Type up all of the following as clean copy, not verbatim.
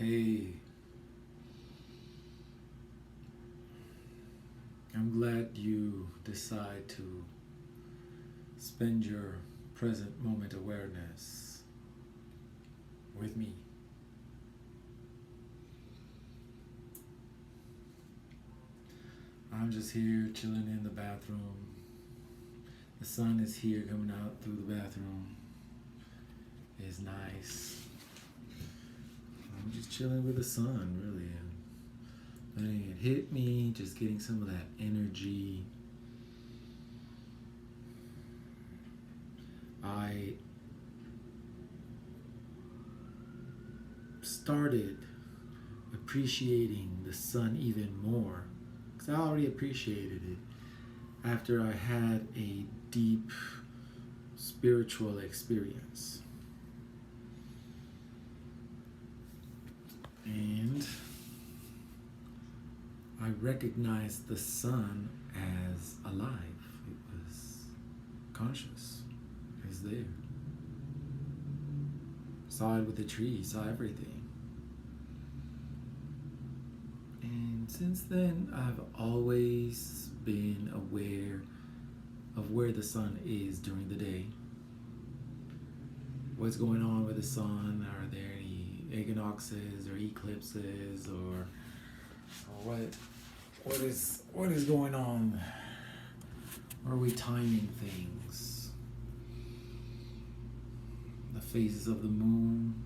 Hey, I'm glad you decide to spend your present moment awareness with me. I'm just here chilling in the bathroom. The sun is here coming out through the bathroom. It's nice. I'm just chilling with the sun, really. Letting it hit me, just getting some of that energy. I started appreciating the sun even more because I already appreciated it after I had a deep spiritual experience. And I recognized the sun as alive. It was conscious. It was there. Saw it with the trees, saw everything. And since then, I've always been aware of where the sun is during the day. What's going on with the sun? Are there any equinoxes or eclipses or what is going on? Are we timing things? The phases of the moon,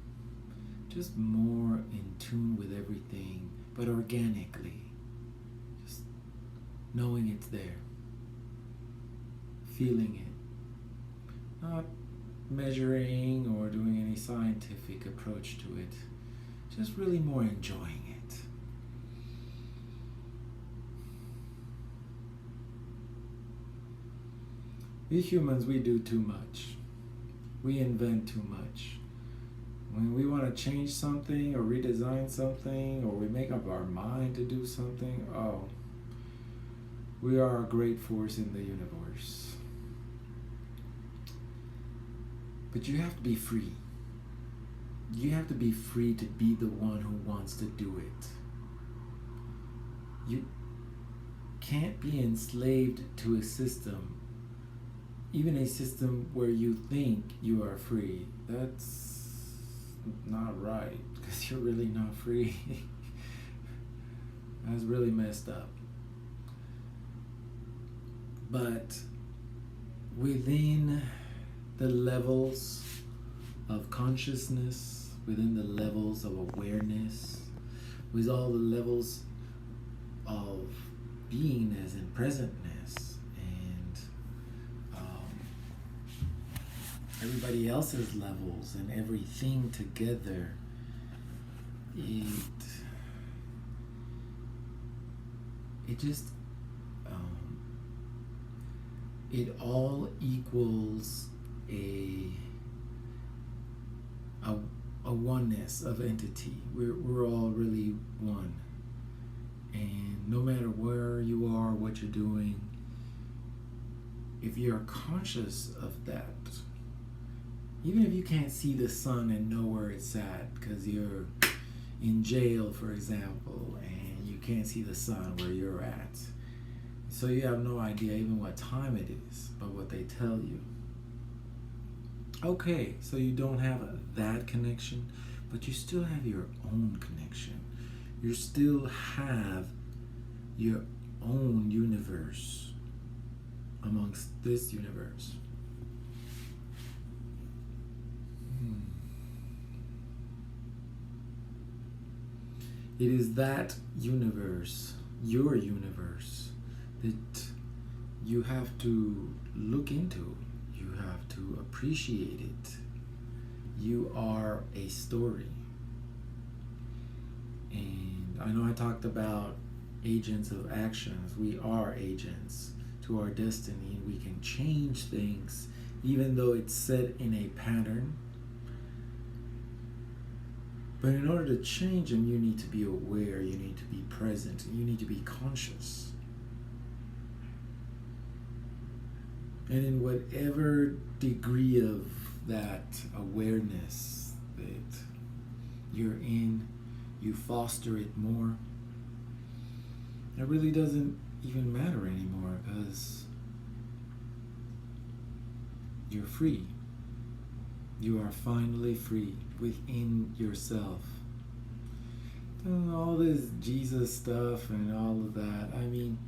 just more in tune with everything, but organically, just knowing it's there, feeling it, not measuring or doing any scientific approach to it, just really more enjoying it. We humans, we do too much. We invent too much. When we want to change something or redesign something or we make up our mind to do something, oh, we are a great force in the universe. But you have to be free. You have to be free to be the one who wants to do it. You can't be enslaved to a system, even a system where you think you are free. That's not right, because you're really not free. That's really messed up. But within the levels of consciousness, within the levels of awareness, with all the levels of beingness and presentness, and everybody else's levels and everything together, it just it all equals a oneness of entity. We're all really one, and no matter where you are, what you're doing, if you're conscious of that, even if you can't see the sun and know where it's at because you're in jail, for example, and you can't see the sun where you're at, so you have no idea even what time it is, but what they tell you. Okay, so you don't have that connection, but you still have your own connection. You still have your own universe amongst this universe. It is that universe, your universe, that you have to look into. You have to appreciate it. You are a story. And I know I talked about agents of actions. We are agents to our destiny, and we can change things even though it's set in a pattern. But in order to change them, you need to be aware, you need to be present, you need to be conscious. And in whatever degree of that awareness that you're in, you foster it more, it really doesn't even matter anymore because you're free. You are finally free within yourself. All this Jesus stuff and all of that, I mean,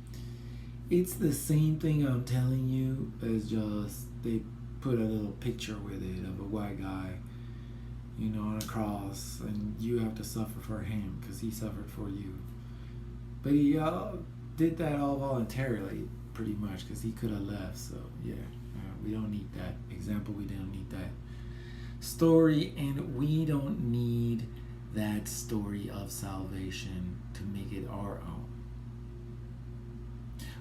it's the same thing I'm telling you as just they put a little picture with it of a white guy, on a cross, and you have to suffer for him because he suffered for you. But he did that all voluntarily, pretty much, because he could have left. So yeah, we don't need that example. We don't need that story, and we don't need that story of salvation to make it our own.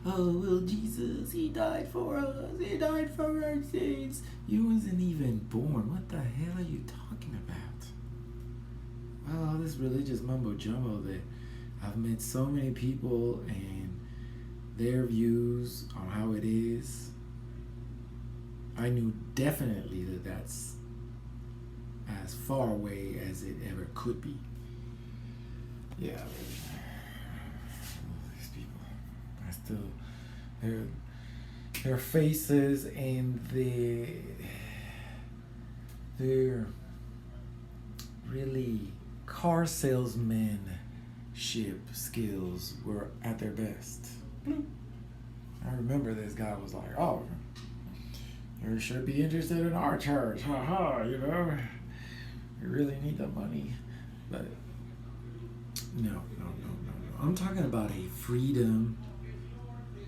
Oh, well, Jesus, he died for us. He died for our sins. You wasn't even born. What the hell are you talking about? Well, this religious mumbo jumbo that I've met so many people and their views on how it is. I knew definitely that that's as far away as it ever could be. Yeah, these people, I still, their faces and their really car salesmanship skills were at their best. I remember this guy was like, "Oh, you should be interested in our church, haha, you really need the money." But no. I'm talking about a freedom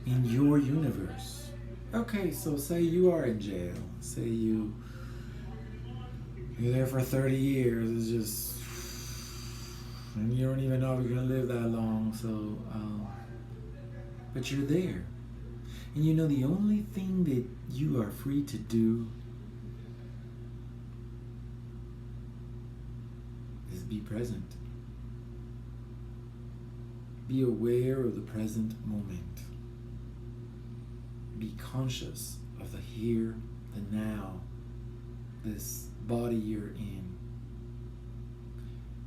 in your universe. Okay, so say you are in jail. Say you're there for 30 years. It's just, and you don't even know if you're gonna live that long. So, but you're there, and the only thing that you are free to do is be present. Be aware of the present moment. Be conscious of the here, the now, this body you're in.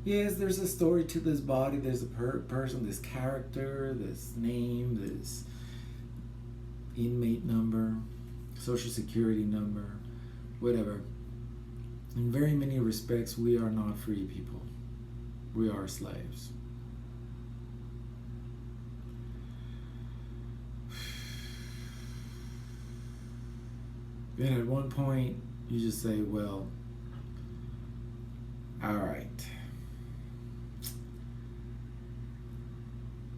Yes, there's a story to this body. There's a person, this character, this name, this inmate number, social security number, whatever. In very many respects, we are not free people. We are slaves. Then at one point, you just say, well, all right,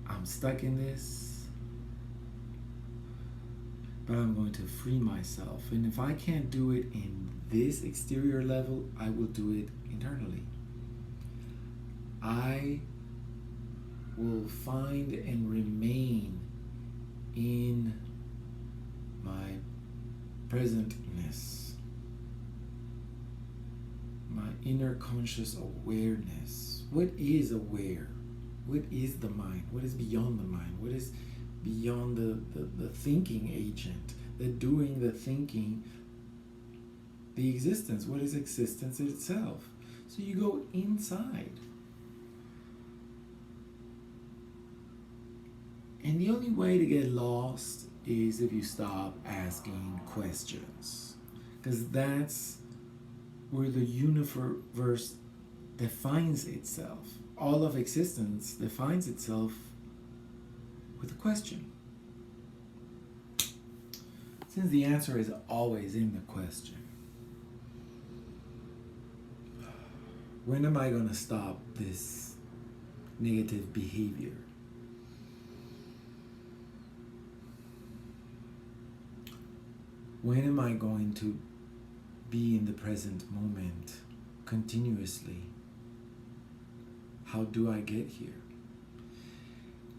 I'm stuck in this, but I'm going to free myself. And if I can't do it in this exterior level, I will do it internally. I will find and remain in my presentness, my inner conscious awareness. What is aware? What is the mind? What is beyond the mind? What is beyond the thinking agent, the doing, the thinking, the existence? What is existence itself? So you go inside. And the only way to get lost is if you stop asking questions, because that's where the universe defines itself. All of existence defines itself with a question. Since the answer is always in the question, when am I going to stop this negative behavior? When am I going to be in the present moment continuously? How do I get here?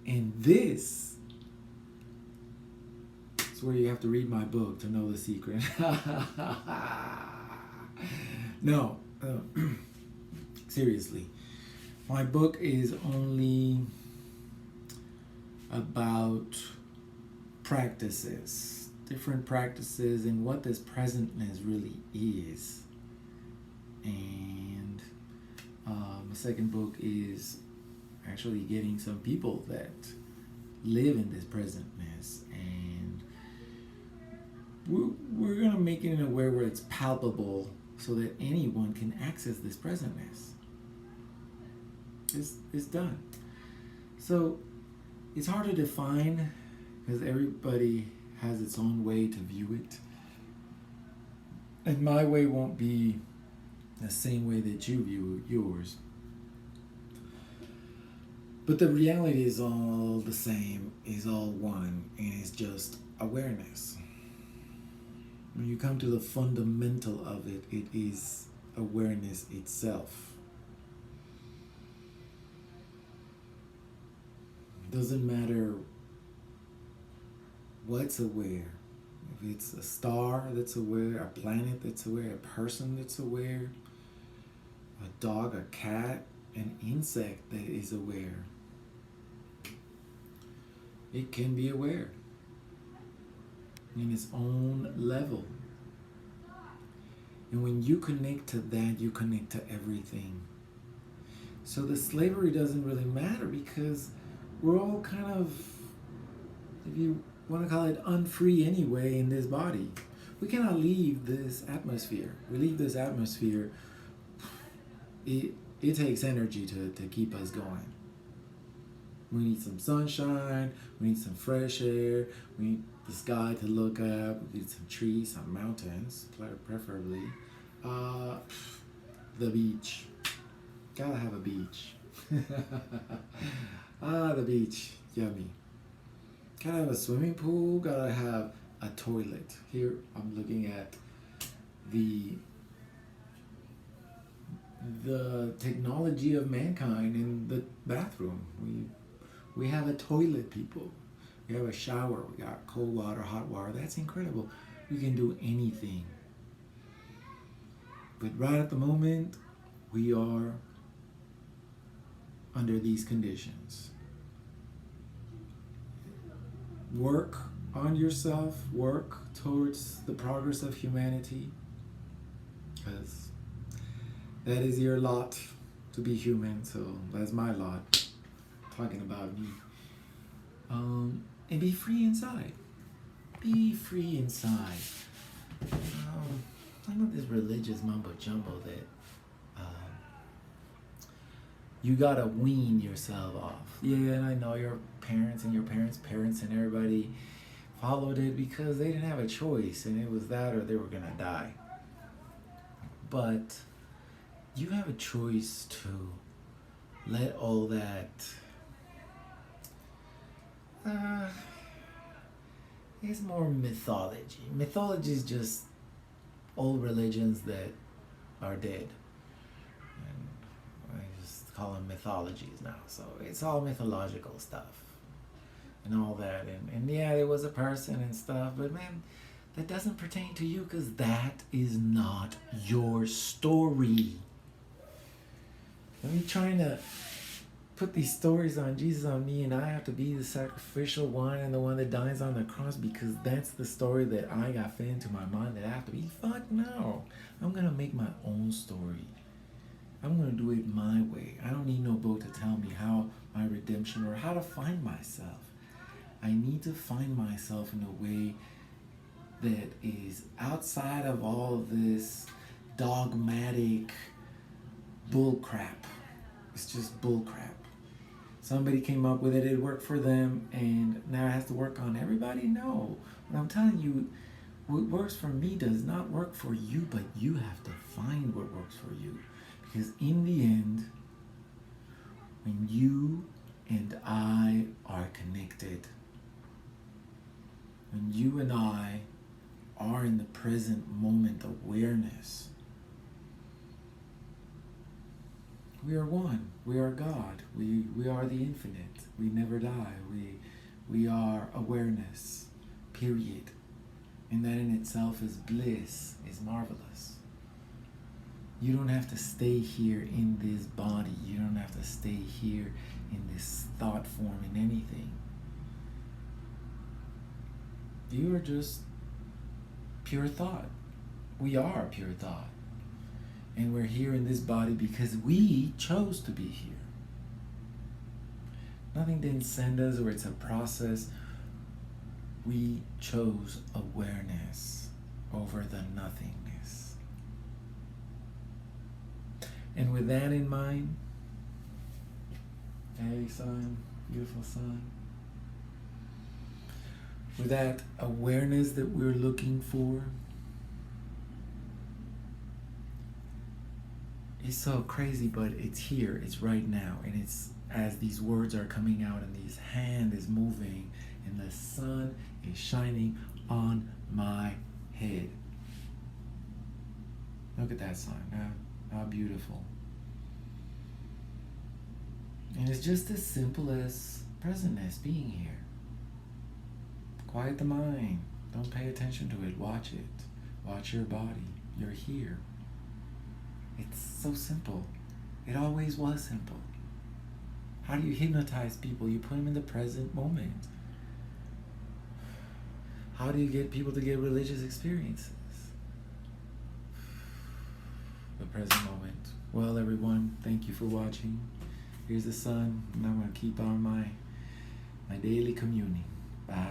And this is where you have to read my book to know the secret. No, seriously. My book is only about practices. Different practices and what this presentness really is. And my second book is actually getting some people that live in this presentness, and we're going to make it in a way where it's palpable so that anyone can access this presentness. It's done. So it's hard to define because everybody has its own way to view it. And my way won't be the same way that you view yours. But the reality is all the same, is all one, and it's just awareness. When you come to the fundamental of it, it is awareness itself. It doesn't matter what's aware. If it's a star that's aware, a planet that's aware, a person that's aware, a dog, a cat, an insect that is aware. It can be aware in its own level. And when you connect to that, you connect to everything. So the slavery doesn't really matter because we're all kind of, if you want to call it, unfree anyway in this body. We cannot leave this atmosphere. We leave this atmosphere, it takes energy to keep us going. We need some sunshine, we need some fresh air, we need the sky to look up, we need some trees, some mountains, preferably. The beach. Gotta have a beach. The beach, yummy. Gotta have a swimming pool, gotta have a toilet. Here I'm looking at the technology of mankind in the bathroom. We have a toilet, people. We have a shower. We got cold water, hot water. That's incredible. We can do anything. But right at the moment, we are under these conditions. Work on yourself. Work towards the progress of humanity. Because that is your lot to be human. So that's my lot. Talking about me. And be free inside. Be free inside. I know this religious mumbo jumbo that you gotta wean yourself off. Yeah, and I know your parents and your parents' parents and everybody followed it because they didn't have a choice, and it was that or they were gonna die. But you have a choice to let all that it's more mythology. Mythology is just old religions that are dead. And I just call them mythologies now. So it's all mythological stuff and all that. And yeah, there was a person and stuff, but man, that doesn't pertain to you because that is not your story. I'm trying to put these stories on Jesus on me, and I have to be the sacrificial one and the one that dies on the cross because that's the story that I got fed into my mind that I have to be. Fuck no. I'm going to make my own story. I'm going to do it my way. I don't need no book to tell me how my redemption or how to find myself. I need to find myself in a way that is outside of all of this dogmatic bullcrap. It's just bullcrap. Somebody came up with it, it worked for them, and now it has to work on everybody? No. What I'm telling you, what works for me does not work for you, but you have to find what works for you. Because in the end, when you and I are connected, when you and I are in the present moment awareness, we are one. We are God. We are the infinite. We never die. We are awareness, period. And that in itself is bliss, is marvelous. You don't have to stay here in this body. You don't have to stay here in this thought form in anything. You are just pure thought. We are pure thought. And we're here in this body because we chose to be here. Nothing didn't send us, or it's a process. We chose awareness over the nothingness. And with that in mind, hey sun, beautiful sun. With that awareness that we're looking for, it's so crazy, but it's here, it's right now, and it's as these words are coming out and this hand is moving and the sun is shining on my head. Look at that sun, how beautiful. And it's just as simple as presentness, being here. Quiet the mind, don't pay attention to it, watch it. Watch your body, you're here. It's so simple. It always was simple. How do you hypnotize people? You put them in the present moment. How do you get people to get religious experiences? The present moment. Well, everyone, thank you for watching. Here's the sun, and I'm going to keep on my daily communing. Bye.